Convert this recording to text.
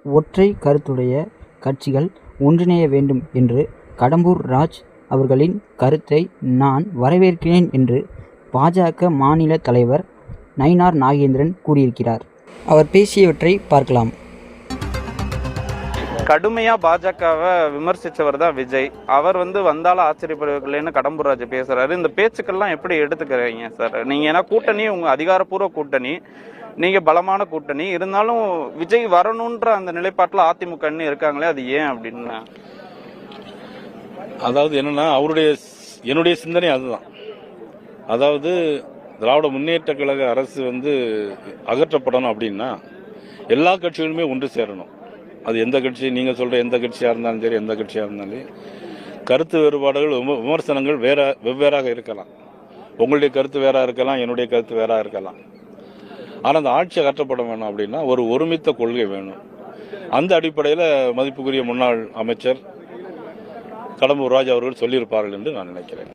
ஒற்றை கருத்துடைய கட்சிகள் ஒன்றிணைய வேண்டும் என்று கடம்பூர் ராஜ் அவர்களின் கருத்தை நான் வரவேற்கிறேன் என்று பாஜக மாநில தலைவர் நயினார் நாகேந்திரன் கூறியிருக்கிறார். அவர் பேசியவற்றை பார்க்கலாம். கடுமையாக பாஜகவை விமர்சித்தவர் தான் விஜய். அவர் வந்தாலும் ஆச்சரியப்படுவதில்லைன்னு கடம்பூர் ராஜ் பேசுகிறாரு. இந்த பேச்சுக்கள்லாம் எப்படி எடுத்துக்கிறீங்க சார்? நீங்கள் ஏன்னா கூட்டணி உங்கள் அதிகாரப்பூர்வ கூட்டணி, நீங்கள் பலமான கூட்டணி இருந்தாலும் விஜய் வரணுன்ற அந்த நிலைப்பாட்டில் அதிமுக இருக்காங்களே, அது ஏன் அப்படின்னு? அதாவது என்னன்னா என்னுடைய சிந்தனை அதுதான். அதாவது திராவிட முன்னேற்ற கழக அரசு அகற்றப்படணும் அப்படின்னா எல்லா கட்சிகளுமே ஒன்று சேரணும். அது எந்த கட்சி, நீங்கள் சொல்கிற எந்த கட்சியாக இருந்தாலும் சரி, எந்த கட்சியாக இருந்தாலும் கருத்து வேறுபாடுகள் விமர்சனங்கள் வெவ்வேறாக இருக்கலாம். உங்களுடைய கருத்து வேறாக இருக்கலாம், என்னுடைய கருத்து வேறாக இருக்கலாம். ஆனால் அந்த ஆட்சி அகற்றப்பட வேணும் அப்படின்னா ஒரு ஒருமித்த கொள்கை வேணும். அந்த அடிப்படையில் மதிப்புக்குரிய முன்னாள் அமைச்சர் கடம்பூர் ராஜ் அவர்கள் சொல்லியிருப்பார்கள் என்று நான் நினைக்கிறேன்.